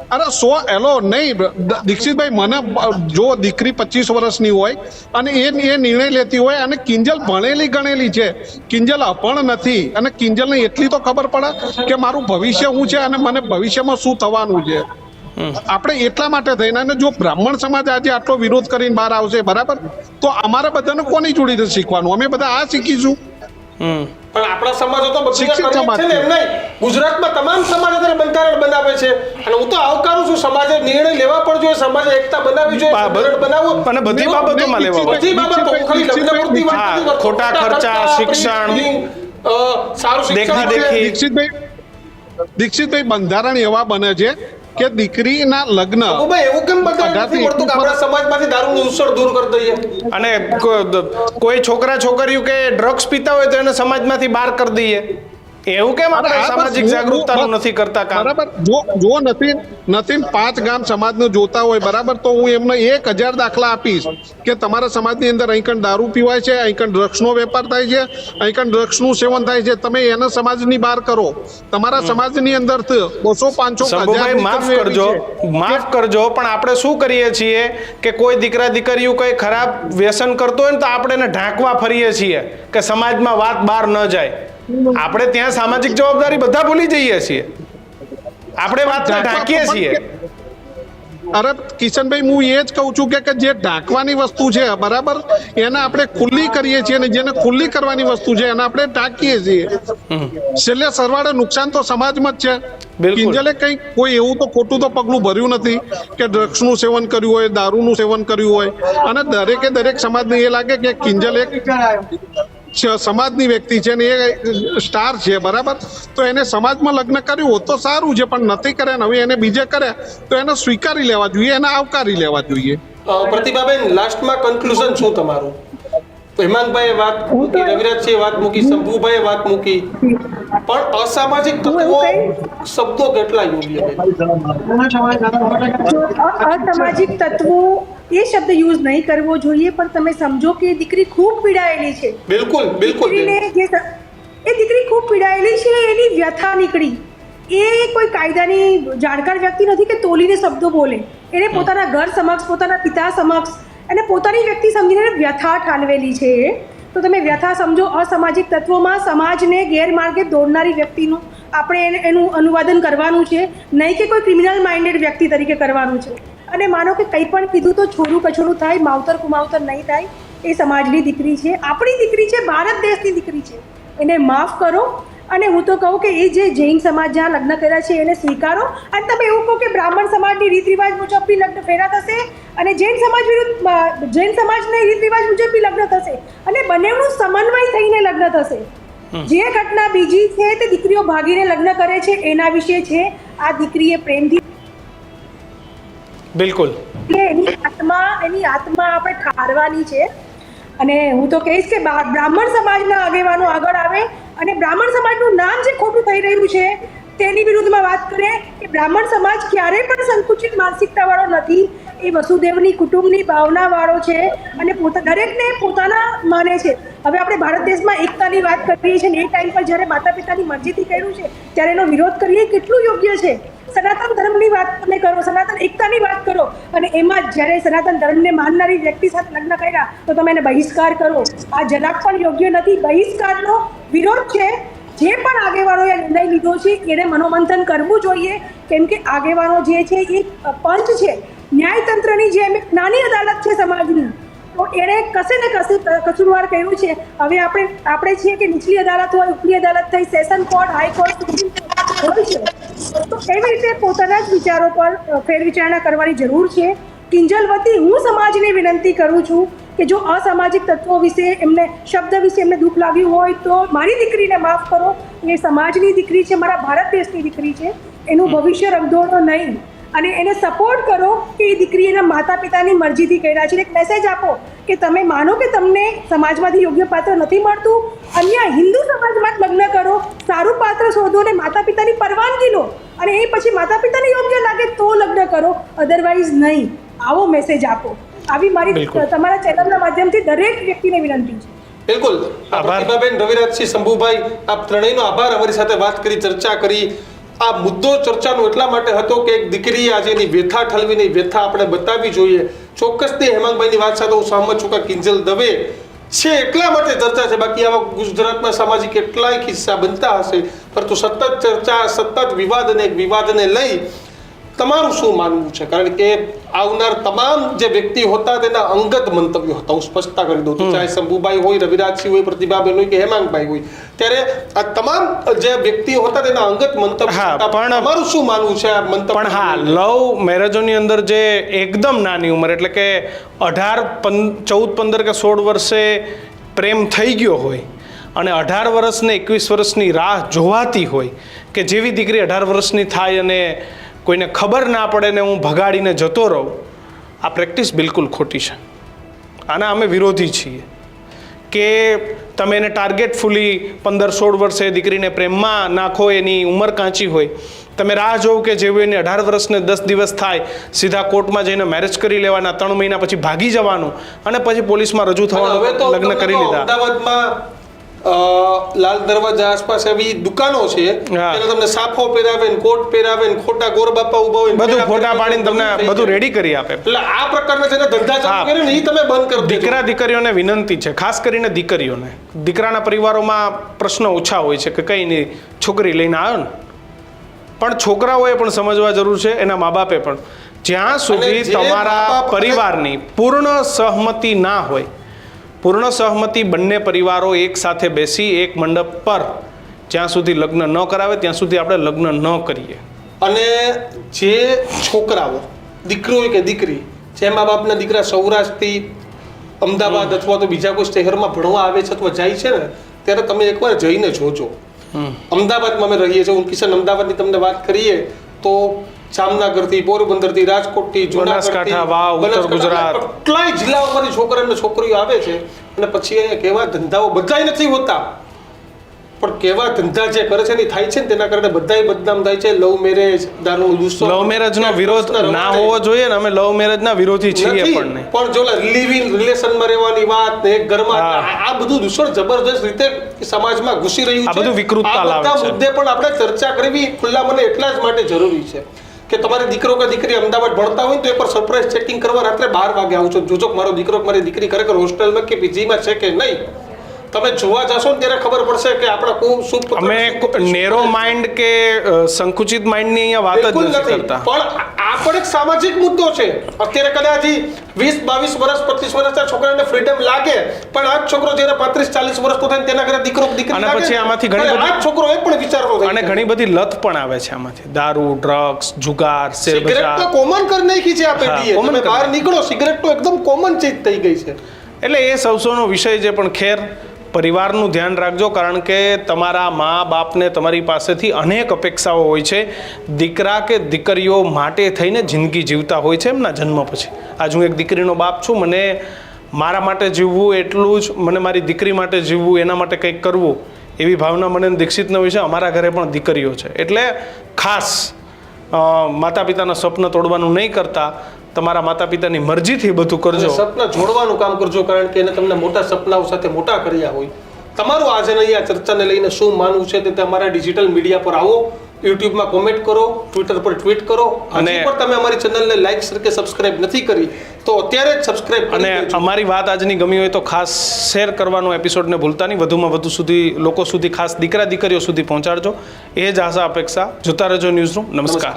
અરે એલો નહીં દીક્ષિતભાઈ, મને જો દીકરી 25 વર્ષની હોય અને એ નિર્ણય લેતી હોય, અને કિંજલ ભણેલી ગણેલી છે, કિંજલ અભણ નથી, અને કિંજલને એટલી તો ખબર પડે કે મારું ભવિષ્ય શું છે અને મને ભવિષ્યમાં શું થવાનું છે. આપણે એટલા માટે થઈને, અને જો બ્રાહ્મણ સમાજ આજે આટલો વિરોધ કરીને બહાર આવશે, બરાબર, તો અમારા બધાને કોની જોડી શીખવાનું? અમે બધા આ શીખીશું. પણ આપણા સમાજો તો બધા શિક્ષિત કરે સમાજ છે ને છે. એમ નહીં. ગુજરાતમાં તમામ સમાજ અત્યારે બંધારણ બનાવે છે અને હું તો આવકારું છું. સમાજે નિર્ણય લેવા પણ જોઈએ, સમાજે એકતા બનાવવી જોઈએ, બંધારણ બનાવવું અને બધી બાબતોમાં લેવા જોઈએ. બધી બાબતો ખાલી લગ્ન પૂરતી વાત હા, નથી કરતો. ખોટા ખર્ચા, શિક્ષણ, સારું શિક્ષણ દેખા-દેખી. દીક્ષિતભાઈ બંધારણ એવા બને છે કે દીકરીના લગ્ન બાબુભાઈ, એવું કેમ બંધારણ નથી મળતું કે આપણા સમાજમાંથી દારૂનું દૂષણ દૂર કરી દઈએ? અને કોઈ છોકરા છોકરીઓ કે ડ્રગ્સ પીતા હોય તો એને સમાજમાંથી બહાર કરી દઈએ. એવું કેમ આપણે આ બસ સામાજિક જાગૃતતાનું નથી કરતા કામ? બરાબર, જો નથી 5 ગામ સમાજનું જોતા હોય, બરાબર, તો હું એમને 1000 દાખલા આપીશ કે તમારા સમાજની અંદર અહીં કણ દારૂ પીવાય છે, અહીં કણ ડ્રગ્સનો વેપાર થાય છે, અહીં કણ ડ્રગ્સનું સેવન થાય છે. તમે એને સમાજની બહાર કરો. તમારા સમાજની અંદર 200, 500, શંભુભાઈ, માફ કરજો પણ આપણે શું કરીએ છીએ કે કોઈ દીકરા દીકરીઓ કોઈ ખરાબ વ્યસન કરતો હોય ને તો આપણે એને ઢાંકવા ફરીએ છીએ કે સમાજમાં વાત બહાર ન જાય. આપણે ત્યાં સામાજિક જવાબદારી બધા ભૂલી જઈએ છીએ. આપણે વાતને ઢાંકીએ છીએ. અરે કિશનભાઈ, હું એ જ કહું છું કે જે ઢાંકવાની વસ્તુ છે, બરાબર, એને આપણે ખુલ્લી કરીએ છીએ અને જેને ખુલ્લી કરવાની વસ્તુ છે એને આપણે ઢાંકીએ છીએ. છેલ્લે સરવાળે નુકસાન તો સમાજમાં જ છે. બિલકુલ. કિંજલે કઈ કોઈ એવું તો ખોટું તો પગલું ભર્યું નથી કે ડ્રગ્સનું સેવન કર્યું હોય, દારૂનું સેવન કર્યું હોય. અને દરેક સમાજને એ લાગે કે કિંજલ એક સમાજની વ્યક્તિ છે ને એ સ્ટાર છે, બરાબર, તો એને સમાજમાં લગ્ન કર્યું હોત તો સારું છે, પણ નથી કર્યા ને હવે એને બીજે કરે તો એને સ્વીકારી લેવા જોઈએ, એને આવકારી લેવા જોઈએ. પ્રતિભાબેન, લાસ્ટમાં કન્ક્લુઝન શું તમારું? હેમાંગભાઈએ વાત મૂકી, રવિરાજસિંહે વાત મૂકી, શંભુભાઈએ વાત મૂકી, પણ અસામાજિક તત્વો શબ્દો કેટલા યોગ્ય છે? અસામાજિક તત્વો એ શબ્દ યુઝ નહીં કરવો જોઈએ, પણ તમે સમજો કે એ દીકરી ખૂબ પીડાયેલી છે. બિલકુલ બિલકુલ બેન. એ દીકરી ખૂબ પીડાયેલી છે, એની વ્યથા નીકળી. એ કોઈ કાયદાની જાણકાર વ્યક્તિ નથી કે તોલીને શબ્દો બોલે. એને પોતાના ઘર સમક્ષ, પોતાના પિતા સમક્ષ અને પોતાની વ્યક્તિ સમજીને વ્યથા ઠાલવેલી છે. તો તમે વ્યથા સમજો. અસામાજિક તત્વોમાં સમાજને ગેરમાર્ગે દોરનારી વ્યક્તિનું આપણે એનું અનુવાદન કરવાનું છે, નહીં કે કોઈ ક્રિમિનલ માઇન્ડેડ વ્યક્તિ તરીકે કરવાનું છે. અને માનો કે કંઈ પણ કીધું તો છોરું કછોરું થાય, માવતર કુમાવતર નહીં થાય. એ સમાજની દીકરી છે, આપણી દીકરી છે, ભારત દેશની દીકરી છે. એને માફ કરો. અને હું તો કહું કે એ જે જૈન સમાજ જ્યાં લગ્ન કર્યા છે એને સ્વીકારો. અને તમે એવું કહો કે બ્રાહ્મણ સમાજની રીત રિવાજ મુજબ બી લગ્ન ફેરા થશે અને જૈન સમાજની રીત રિવાજ મુજબ બી લગ્ન થશે અને બંનેનું સમન્વય થઈને લગ્ન થશે. જે ઘટના બીજી છે તે દીકરીઓ ભાગીને લગ્ન કરે છે એના વિશે છે. આ દીકરીએ પ્રેમથી બિલકુલ એની આત્મા આપણે ઠારવાની છે. અને હું તો કહીશ કે બ્રાહ્મણ સમાજના આગેવાનો આગળ આવે અને બ્રાહ્મણ સમાજનું નામ જે ખોટું થઈ રહ્યું છે તેની વિરુદ્ધમાં વાત કરે કે બ્રાહ્મણ સમાજ ક્યારેય પણ સંકુચિત માનસિકતાવાળો નથી. એ વસુદેવની કુટુંબની ભાવનાવાળો છે અને દરેકને પોતાના માને છે. હવે આપણે ભારત દેશમાં એકતાની વાત કરીએ છીએ ને એ ટાઈમ પર જ્યારે માતા પિતાની મરજીથી કર્યું છે ત્યારે એનો વિરોધ કરીએ કેટલું યોગ્ય છે? સનાતન ધર્મની વાત તમે કરો, સનાતન એકતાની વાત કરો અને એમાં જ્યારે સનાતન ધર્મને માનનારી વ્યક્તિ સાથે લગ્ન કર્યા તો તમે એને બહિષ્કાર કરો. આ જરાક પણ યોગ્ય નથી. બહિષ્કારનો વિરોધ છે. જે પણ આગેવાનોએ નિર્ણય લીધો છે એને મનોમંથન કરવું જોઈએ, કેમ કે આગેવાનો જે છે એ પંચ છે, ન્યાયતંત્રની જેમ એક નાની અદાલત છે સમાજની. તો એણે કશે ને કશે કસૂરવાર કર્યું છે. હવે આપણે છીએ કે નીચલી અદાલત હોય, ઉપલી અદાલત થઈ, session court, high court, supreme court હોય છે. તો એવી રીતે પોતાના જ વિચારો પર ફેરવિચારણા કરવાની જરૂર છે. કિંજલ વતી હું સમાજને વિનંતી કરું છું કે જો અસામાજિક તત્વો વિશે એમને શબ્દ વિશે એમને દુઃખ લાગ્યું હોય તો મારી દીકરીને માફ કરો. એ સમાજની દીકરી છે, મારા ભારત દેશની દીકરી છે. એનું ભવિષ્ય રંગદોળો નહીં અને એને સપોર્ટ કરો કે એ દીકરી એના માતા પિતાની મરજીથી કર્યા છે. એક મેસેજ આપો કે તમે માનો કે તમને સમાજમાંથી યોગ્ય પાત્ર નથી મળતું, અન્ય હિન્દુ સમાજમાં જ લગ્ન કરો, સારું પાત્ર શોધો અને માતા પિતાની પરવાનગી લો અને એ પછી માતા પિતાને યોગ્ય લાગે તો લગ્ન કરો, અધરવાઇઝ નહીં. આવો મેસેજ આપો. આવી મારી તમારા ચેનલના માધ્યમથી દરેક વ્યક્તિને વિનંતી છે. બિલકુલ. પ્રતિભાબેન, રવિરાજસિંહ, શંભુભાઈ, આપ ત્રણેયનો આભાર. અમારી સાથે વાત કરી, ચર્ચા કરી. આ મુદ્દો ચર્ચાનો એટલા માટે હતો કે એક દીકરીએ આજે એની વ્યથા ઠલવીની વ્યથા આપણે બતાવવી જોઈએ. ચોક્કસથી હેમાંગભાઈની વાત સાથે હું સહમત છું કે કિંજલ દવે છે એટલા માટે ચર્ચા છે. બાકી આવા ગુજરાતમાં સામાજિક કેટલાય કિસ્સા બનતા હશે, પરંતુ સતત ચર્ચા, સતત વિવાદ અને વિવાદને લઈ તમારું શું માનવું છે? કારણ કે આવનાર તમામ જે વ્યક્તિ હતા તેના અંગત મંતવ્યો હતા. હું સ્પષ્ટતા કરી દઉં તો ચાહે શંભુભાઈ હોય, રવિરાજસિંહ હોય, પ્રતિભાબેન હોય કે હેમાંગભાઈ હોય, ત્યારે આ તમામ જે વ્યક્તિઓ હતા તેના અંગત મંતવ્યો હા, હતા. પણ તમારું શું માનવું છે આ મંતવ્ય? પણ હા, લવ મેરેજોની અંદર જે એકદમ નાની ઉંમર એટલે કે 14, 15 કે 16 વર્ષે પ્રેમ થઈ ગયો હોય અને 18 વર્ષ ને 21 વર્ષની રાહ જોવાતી હોય કે જેવી દીકરી 18 વર્ષની થાય અને કોઈને ખબર ના પડે ને હું ભગાડીને જતો રહું, આ પ્રેક્ટિસ બિલકુલ ખોટી છે. આના અમે વિરોધી છીએ કે તમે એને ટાર્ગેટફુલી 15-16 વર્ષે દીકરીને પ્રેમમાં નાખો, એની ઉંમર કાંચી હોય, તમે રાહ જોવો કે જેવું એને 18 વર્ષને 10 દિવસ થાય સીધા કોર્ટમાં જઈને મેરેજ કરી લેવાના, 3 મહિના પછી ભાગી જવાનું અને પછી પોલીસમાં રજૂ થવાનું, હવે તો લગ્ન કરી લીધા. અમદાવાદમાં લાલ દરવાજા આસપાસ એવી દુકાનો છે હા. ત્યાં તમને સાફો પહેરાવે ને કોટ પહેરાવે ને ખોટા ગોરબાપા ઉભા હોય ને બધું પેલા ફોટા પાડીને તમને થઈ બધું જાય. રેડી કરી આપે. એટલે આ પ્રકારના જેને ધંધા ચાલુ હા. કર્યો ને એ તમે બંધ કરી દેજો. દીકરા દીકરીઓને વિનંતી છે, ખાસ કરીને દીકરીઓને. દીકરાના પરિવારોમાં પ્રશ્નો ઓછા હોય છે કે કંઈ નહીં, છોકરી લઈને આવ્યો ને, પણ છોકરાઓએ પણ સમજવા જરૂર છે, એના મા બાપે પણ. જ્યાં સુધી જે તમારા મા-બાપ પરિવારની પૂર્ણ સહમતિ ના હોય, પૂર્ણ સહમતિ બંને પરિવારો એક સાથે બેસી એક મંડપ પર જ્યાં સુધી લગ્ન ન કરાવે ત્યાં સુધી આપણે લગ્ન ન કરીએ. અને જે છોકરાઓ, દીકરો હોય કે દીકરી, જે મા બાપના દીકરા સૌરાષ્ટ્રથી અમદાવાદ અથવા તો બીજા કોઈ શહેરમાં ભણવા આવે છે અથવા જાય છે ને, ત્યારે તમે એકવાર જઈને જોજો. અમદાવાદમાં અમે રહીએ છીએ, હું કિશન અમદાવાદની તમને વાત કરીએ તો જામનગરથી, પોરબંદરથી, રાજકોટથી, જૂનાગઢથી, બનાસકાંઠા, વાવ, ઉત્તર ગુજરાત, કેટલાય જિલ્લાઓમાંથી છોકરા અને છોકરીઓ આવે છે અને પછી અહીંયા કેવા ધંધાઓ બધાય નથી હોતા, પણ કેવા ધંધા જે કરે છે ને થાય છે ને તેના કારણે બધાય બદનામ થાય છે. લવ મેરેજ, દારૂનું દૂષણ, લવ મેરેજનો વિરોધ ના હોવો જોઈએ ને, અમે લવ મેરેજના વિરોધી છીએ નથી, પણ નહીં. પણ જો લિવ ઇન રિલેશનમાં રહેવાની વાત ને એક ઘરમાં હા. આ બધું દૂષણ જબરજસ્ત રીતે સમાજમાં ઘૂસી રહ્યું આ છે. બધું વિકૃતતા આ લાવે બધા છે. મુદ્દે પણ આપણે ચર્ચા કરવી ખુલ્લા મને એટલા જ માટે જરૂરી છે કે તમારે દીકરો કે દીકરી અમદાવાદ ભણતા હોય તો એકવાર સરપ્રાઈઝ ચેકિંગ કરવા રાત્રે 12 વાગે આવજો. જોજો મારો દીકરો કે મારી દીકરી ખરેખર હોસ્ટેલમાં કે પીજીમાં છે કે નહીં. તમે જોવા જશો ને ત્યારે ખબર પડશે કે આપણા ખૂબ શું અમે નેરો માઇન્ડ કે સંકુચિત માઇન્ડની અહીંયા વાત જ બિલકુલ નથી નથી. કરતા. પણ આ પણ એક સામાજિક મુદ્દો છે. અત્યારે કદાચ 20, 22 વર્ષ, 25 વર્ષના છોકરાને ફ્રીડમ લાગે, પણ આ જ છોકરો જ્યારે 35, 40 વર્ષનો થાય તેના ઘરે દીકરો દીકરી અને લાગે, પછી આમાંથી ઘણી અને બધી- આ જ છોકરો એ પણ વિચારતો થઈ અને જાય. ઘણી બધી લત પણ આવે છે આમાંથી, દારૂ, ડ્રગ્સ, જુગાર, સિગરેટ તો શેરબજાર. કોમન કરી નાખી છે આ પેઢીએ. common તમે કરી બહાર નાખી. નીકળો, સિગરેટ તો એકદમ કોમન ચીજ થઈ ગઈ છે. એટલે એ સૌનો વિષય છે, પણ ખેર પરિવારનું ધ્યાન રાખજો, કારણ કે તમારા મા બાપને તમારી પાસેથી અનેક અપેક્ષાઓ હોય છે. દીકરા કે દીકરીઓ માટે થઈને જિંદગી જીવતા હોય છે એમના જન્મ પછી. આજ હું એક દીકરીનો બાપ છું, મને મારા માટે જીવવું એટલું જ, મને મારી દીકરી માટે જીવવું, એના માટે કંઈક કરવું, એવી ભાવના મને દીક્ષિત ન હોય છે. અમારા ઘરે પણ દીકરીઓ છે, એટલે ખાસ માતા પિતાના સ્વપ્ન તોડવાનું નહીં કરતા, તમારા માતા પિતાની મરજીથી બધું કરજો. સપના જોડવાનું કામ કરજો, કારણ કે એને તમને મોટા સપનાઓ સાથે મોટા કર્યા હોય. તમારું આજે અહીંયા ચર્ચાને લઈને શું માનવું છે તે તમારા ડિજિટલ મીડિયા પર આવો, યુટ્યુબમાં કોમેન્ટ કરો, ટ્વિટર પર ટ્વીટ કરો. અને પણ તમે અમારી ચેનલને લાઈક કે સબસ્ક્રાઇબ નથી કરી તો અત્યારે જ સબસ્ક્રાઇબ કરી અને દેજો. અમારી વાત આજની ગમી હોય તો ખાસ શેર કરવાનો એપિસોડને ભૂલતા નહીં. વધુમાં વધુ સુધી લોકો સુધી, ખાસ દીકરા દીકરીઓ સુધી પહોંચાડજો. એ જ આશા અપેક્ષા. જોતા રહેજો ન્યૂઝરૂમ. નમસ્કાર.